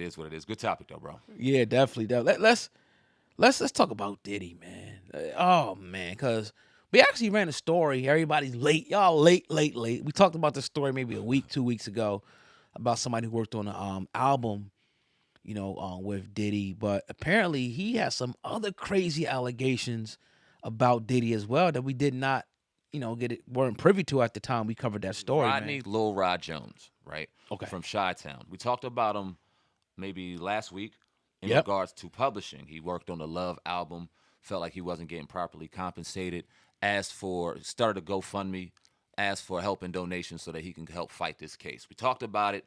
is what it is. Good topic though, bro. Yeah, definitely. Let's talk about Diddy, man. Oh man, because we actually ran a story. Everybody's late. Y'all late, late, late. We talked about this story maybe a week, 2 weeks ago about somebody who worked on an album, with Diddy. But apparently he has some other crazy allegations about Diddy as well that we did not, weren't privy to at the time we covered that story, man. Rodney Lil Rod Jones, right? Okay. From Chi-Town. We talked about him maybe last week in Yep. regards to publishing. He worked on the Love album, felt like he wasn't getting properly compensated, started a GoFundMe, asked for help and donations so that he can help fight this case. We talked about it,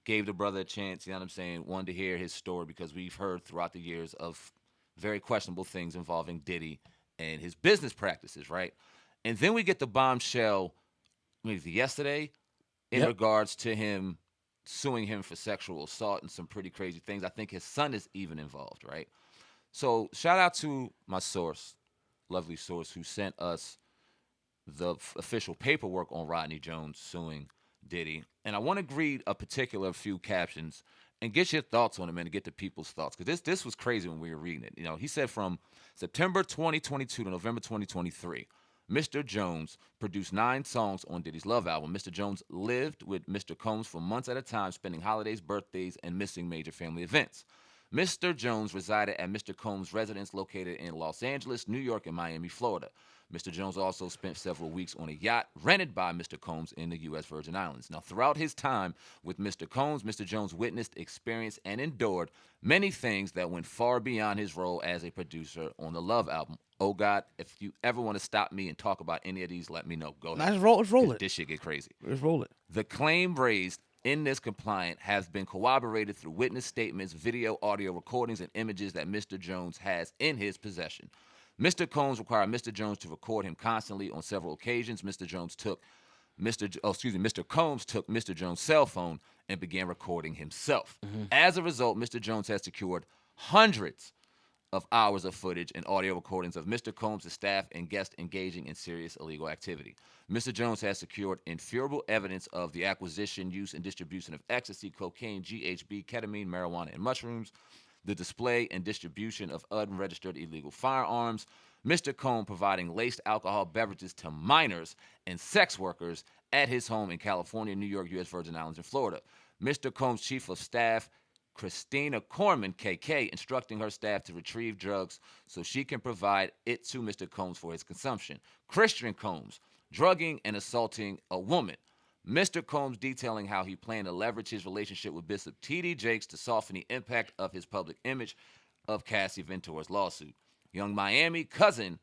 gave the brother a chance, you know what I'm saying, wanted to hear his story because we've heard throughout the years of very questionable things involving Diddy and his business practices, right? And then we get the bombshell maybe yesterday in Yep. regards to him suing him for sexual assault and some pretty crazy things. I think his son is even involved, right? So shout out to my source, lovely source, who sent us the official paperwork on Rodney Jones suing Diddy. And I want to read a particular few captions and get your thoughts on it, man, and get the people's thoughts. Because this was crazy when we were reading it. He said from September 2022 to November 2023, Mr. Jones produced 9 songs on Diddy's Love album. Mr. Jones lived with Mr. Combs for months at a time, spending holidays, birthdays, and missing major family events. Mr. Jones resided at Mr. Combs' residence located in Los Angeles, New York, and Miami, Florida. Mr. Jones also spent several weeks on a yacht rented by Mr. Combs in the U.S. Virgin Islands. Now, throughout his time with Mr. Combs, Mr. Jones witnessed, experienced, and endured many things that went far beyond his role as a producer on the Love album. Oh, God, if you ever want to stop me and talk about any of these, let me know. Go ahead. Let's roll it. This shit get crazy. Let's roll it. The claim raised in this complaint has been corroborated through witness statements, video, audio recordings, and images that Mr. Jones has in his possession. Mr. Combs required Mr. Jones to record him constantly on several occasions. Mr. Combs took Mr. Jones' cell phone and began recording himself. Mm-hmm. As a result, Mr. Jones has secured hundreds of hours of footage and audio recordings of Mr. Combs' staff and guests engaging in serious illegal activity. Mr. Jones has secured infuriable evidence of the acquisition, use, and distribution of ecstasy, cocaine, GHB, ketamine, marijuana, and mushrooms, the display and distribution of unregistered illegal firearms, Mr. Combs providing laced alcohol beverages to minors and sex workers at his home in California, New York, U.S. Virgin Islands, and Florida. Mr. Combs' chief of staff, Christina Corman, KK, instructing her staff to retrieve drugs so she can provide it to Mr. Combs for his consumption. Christian Combs, drugging and assaulting a woman. Mr. Combs detailing how he planned to leverage his relationship with Bishop T.D. Jakes to soften the impact of his public image of Cassie Ventur's lawsuit. Young Miami cousin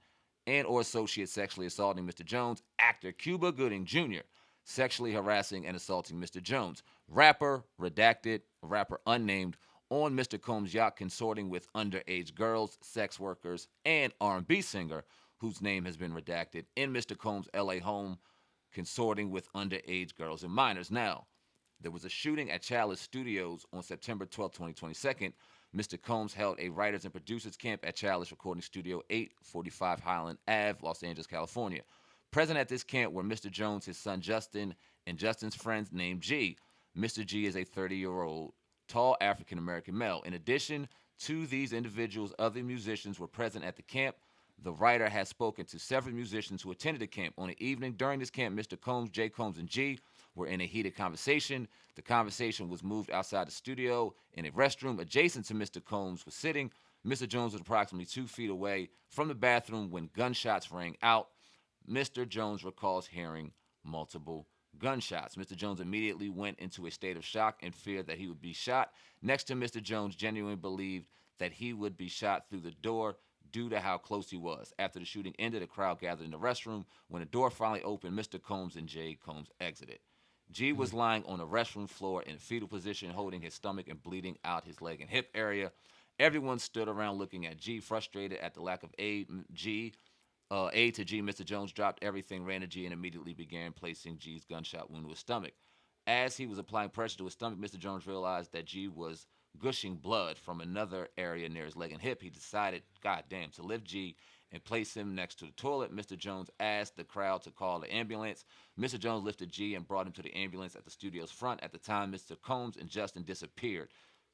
and or associate sexually assaulting Mr. Jones. Actor Cuba Gooding Jr. sexually harassing and assaulting Mr. Jones. Rapper, redacted, rapper unnamed, on Mr. Combs' yacht consorting with underage girls, sex workers, and R&B singer whose name has been redacted in Mr. Combs' LA home consorting with underage girls and minors. Now, there was a shooting at Chalice Studios on September 12, 2022. Mr. Combs held a writers and producers camp at Chalice Recording Studio, 845 Highland Ave, Los Angeles, California. Present at this camp were Mr. Jones, his son Justin, and Justin's friend named G. Mr. G is a 30-year-old tall African-American male. In addition to these individuals, other musicians were present at the camp. The writer has spoken to several musicians who attended the camp. On the evening during this camp, Mr. Combs, J. Combs, and G were in a heated conversation. The conversation was moved outside the studio in a restroom adjacent to Mr. Combs was sitting. Mr. Jones was approximately 2 feet away from the bathroom when gunshots rang out. Mr. Jones recalls hearing multiple gunshots. Mr. Jones immediately went into a state of shock and feared that he would be shot. Next to Mr. Jones genuinely believed that he would be shot through the door due to how close he was. After the shooting ended, a crowd gathered in the restroom. When the door finally opened, Mr. Combs and J. Combs exited. G was lying on the restroom floor in a fetal position, holding his stomach and bleeding out his leg and hip area. Everyone stood around looking at G, frustrated at the lack of aid. Aid to G. Mr. Jones dropped everything, ran to G, and immediately began placing G's gunshot wound to his stomach. As he was applying pressure to his stomach, Mr. Jones realized that G was gushing blood from another area near his leg and hip. He decided, goddamn, to lift G and place him next to the toilet. Mr. Jones asked the crowd to call the ambulance. Mr. Jones lifted G and brought him to the ambulance at the studio's front. At the time, Mr. Combs and Justin disappeared.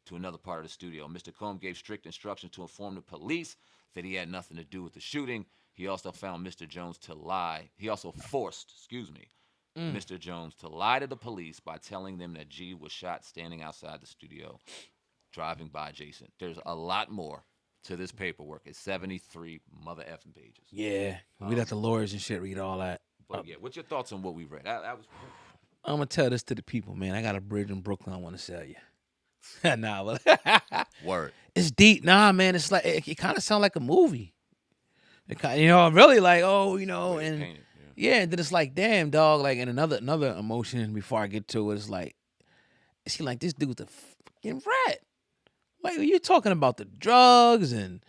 to another part of the studio. Mr. Combs gave strict instructions to inform the police that he had nothing to do with the shooting. He also found Mr. Jones to lie. He also forced, Mr. Jones to lie to the police by telling them that G was shot standing outside the studio, driving by Jason. There's a lot more to this paperwork. It's 73 mother effing pages. Yeah, we let the lawyers and shit read all that. But yeah, what's your thoughts on what we read? That was I'm gonna tell this to the people, man. I got a bridge in Brooklyn I want to sell you. Nah, but word. it's deep. Nah, man. It's like it kind of sounds like a movie. It kind, really like, and Painted, yeah, and then it's like, damn, dog. Like, and another emotion before I get to it is like, it seems like this dude's a fucking rat. Like, you're talking about the drugs and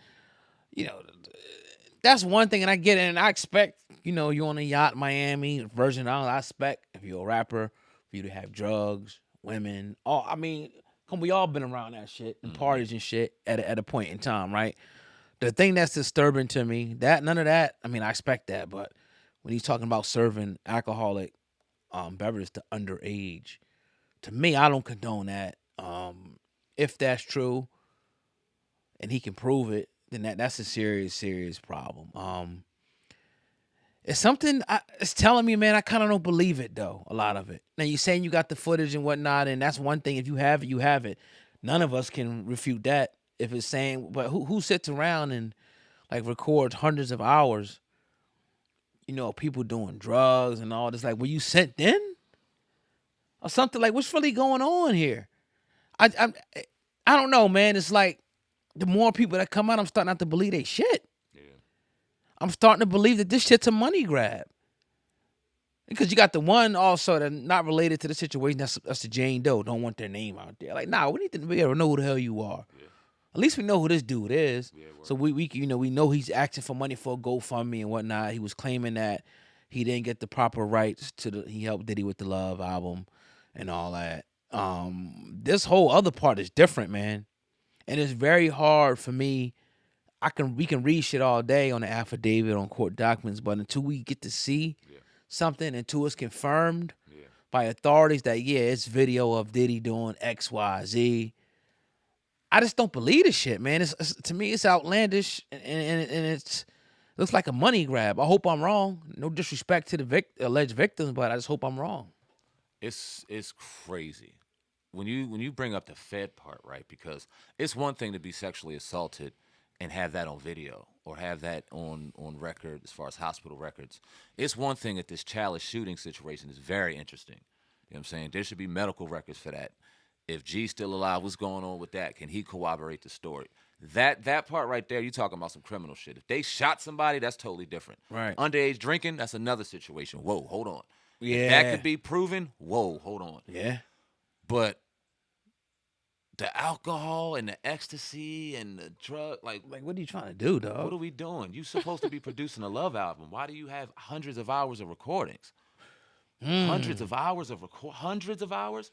that's one thing, and I get it, and I expect, you on a yacht, Miami, Virgin Islands. I expect if you're a rapper, for you to have drugs, women. I mean, we all been around that shit and parties and shit at a point in time, right? The thing that's disturbing to me, that none of that. I mean, I expect that, but when he's talking about serving alcoholic beverage to underage, to me, I don't condone that. If that's true, and he can prove it, then that's a serious problem. It's something it's telling me, man. I kind of don't believe it though. A lot of it. Now you're saying you got the footage and whatnot, and that's one thing. If you have it, you have it. None of us can refute that. If it's saying, but who sits around and like records hundreds of hours? People doing drugs and all this. Like, were you sent in or something? Like, what's really going on here? I don't know, man. It's like the more people that come out, I'm starting not to believe they shit. Yeah. I'm starting to believe that this shit's a money grab. Because you got the one also that not related to the situation. That's the Jane Doe. Don't want their name out there. Like, nah, we need to be able to know who the hell you are. Yeah. At least we know who this dude is. Yeah, So we know he's asking for money for a GoFundMe and whatnot. He was claiming that he didn't get the proper rights he helped Diddy with the Love album and all that. This whole other part is different, man. And it's very hard for me. We can read shit all day on the affidavit, on court documents, but until we get to see something, until it's confirmed by authorities that it's video of Diddy doing X, Y, Z, I just don't believe this shit, man. To me, it's outlandish and it's looks like a money grab. I hope I'm wrong. No disrespect to the alleged victims, but I just hope I'm wrong. It's crazy when you bring up the Fed part, right? Because it's one thing to be sexually assaulted and have that on video or have that on record as far as hospital records. It's one thing that this chalice shooting situation is very interesting. You know what I'm saying? There should be medical records for that. If G's still alive, what's going on with that? Can he corroborate the story? That part right there, you talking about some criminal shit. If they shot somebody, that's totally different. Right. Underage drinking, that's another situation. Whoa, hold on. Yeah. If that could be proven, whoa, hold on. Yeah. But the alcohol and the ecstasy and the drug, like what are you trying to do, dog? what are we doing? You supposed to be producing a Love album. Why do you have hundreds of hours of recordings? Hundreds of hours of hundreds of hours?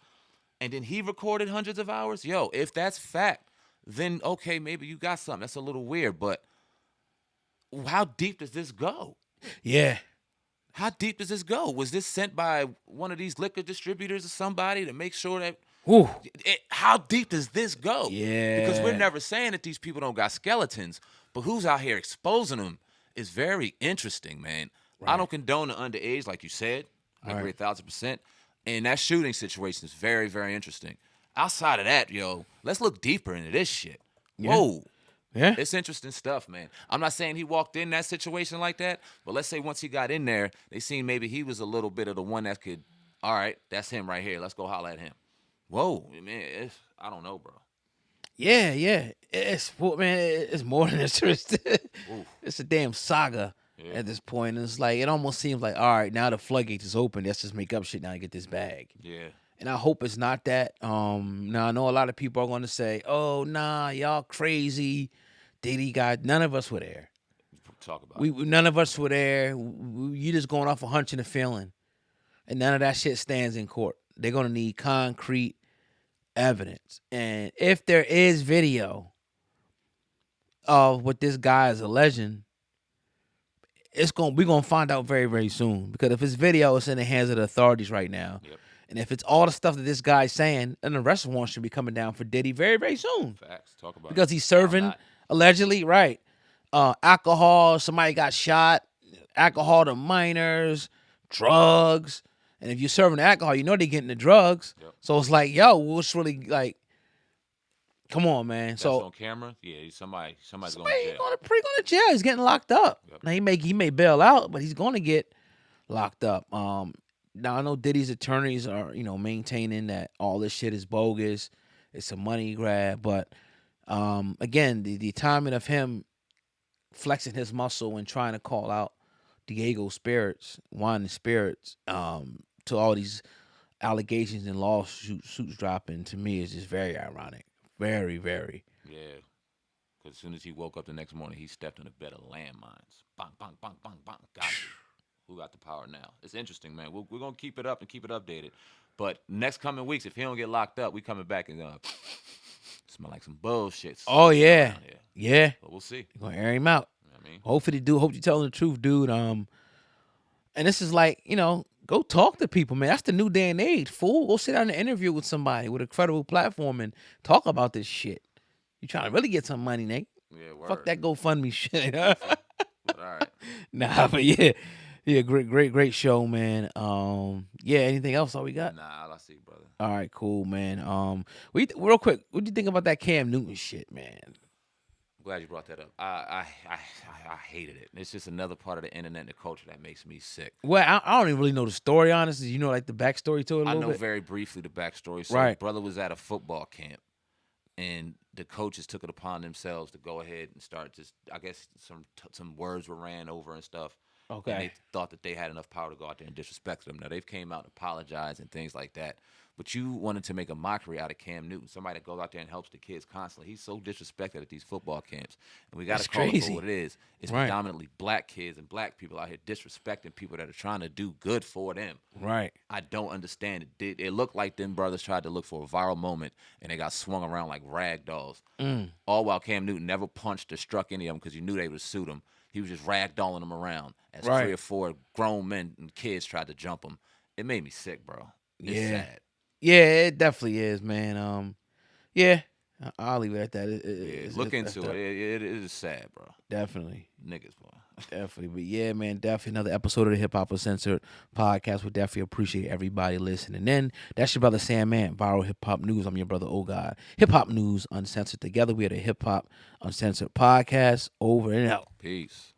And then he recorded hundreds of hours? Yo, if that's fact, then okay, maybe you got something. That's a little weird, but how deep does this go? Yeah. How deep does this go? Was this sent by one of these liquor distributors or somebody to make sure that Ooh. How deep does this go? Yeah. Because we're never saying that these people don't got skeletons, but who's out here exposing them is very interesting, man. Right. I don't condone the underage, like you said. I agree 1,000%. And that shooting situation is very, very interesting. Outside of that, yo, let's look deeper into this shit. Yeah. Whoa. Yeah. It's interesting stuff, man. I'm not saying he walked in that situation like that, but let's say once he got in there, they seen maybe he was a little bit of the one that could, all right, that's him right here. Let's go holler at him. Whoa, man, I don't know, bro. Yeah. It's more than interesting. It's a damn saga at this point. And it's like, it almost seems like, all right, now the floodgates is open. Let's just make up shit now and get this bag. Yeah. And I hope it's not that. Now I know a lot of people are going to say, "Oh, nah, y'all crazy." Diddy got none of us were there. Talk about None of us were there. You just going off a hunch and a feeling, and none of that shit stands in court. They're going to need concrete evidence, and if there is video of what this guy is alleging, we're gonna find out very, very soon. Because if it's video, it's in the hands of the authorities right now. Yep. And if it's all the stuff that this guy's saying, then the arrest warrant should be coming down for Diddy very, very soon. Facts. Talk about it. Because he's How serving, not? allegedly, right? Alcohol, somebody got shot, alcohol to minors, drugs. And if you're serving alcohol, you know they're getting the drugs. Yep. So it's like, yo, what's really like, come on, man. That's So on camera. Yeah, somebody's going somebody to jail. going to jail. He's getting locked up. Yep. Now he may bail out, but he's going to get locked up. Now I know Diddy's attorneys are maintaining that all this shit is bogus. It's a money grab, but again, the timing of him flexing his muscle and trying to call out Diego spirits, wine and spirits, to all these allegations and lawsuits dropping, to me is just very ironic. Very, very. Yeah. Because as soon as he woke up the next morning, he stepped in a bed of landmines. Bang, bang, bang, bang, bang. Got you. Who got the power now? It's interesting, man. We're going to keep it up and keep it updated. But next coming weeks, if he don't get locked up, we coming back and smell like some bullshit. Oh yeah, yeah. But we'll see. You're gonna air him out. You know what I mean? Hopefully, dude. Hope you telling the truth, dude. And this is like, go talk to people, man. That's the new day and age, fool. Go sit down and interview with somebody with a credible platform and talk about this shit. You trying to really get some money, Nate? Yeah, word. Fuck that GoFundMe shit. But all right. Nah, but yeah, great show, man. Yeah, anything else? All we got? Nah, all I see, brother. All right, cool, man. Real quick, what do you think about that Cam Newton shit, man? I'm glad you brought that up. I hated it. It's just another part of the internet and the culture that makes me sick. Well, I don't even really know the story, honestly. You know, like the backstory to it a I little know bit? very briefly the backstory. So Right. brother was at a football camp, and the coaches took it upon themselves to go ahead and start just, I guess some words were ran over and stuff. Okay. And they thought that they had enough power to go out there and disrespect them. Now they've came out and apologized and things like that. But you wanted to make a mockery out of Cam Newton, somebody that goes out there and helps the kids constantly. He's so disrespected at these football camps, and we got That's to call it crazy. for what it is. It's Right. predominantly black kids and black people out here disrespecting people that are trying to do good for them. Right. I don't understand it. It looked like them brothers tried to look for a viral moment, and they got swung around like rag dolls. All while Cam Newton never punched or struck any of them because you knew they would suit him. He was just ragdolling them around as Right. 3 or 4 grown men and kids tried to jump him. It made me sick, bro. It's Yeah. sad. Yeah, it definitely is, man. Yeah, I'll leave it at that. Yeah, look into it. It is sad, bro. Definitely. Niggas, boy. Definitely. But yeah, man, definitely another episode of the Hip Hop Uncensored podcast. We definitely appreciate everybody listening. And that's your brother Sam Man, Viral Hip Hop News. I'm your brother Oh God. Hip Hop News Uncensored. Together we are the Hip Hop Uncensored podcast. Over and out. Peace.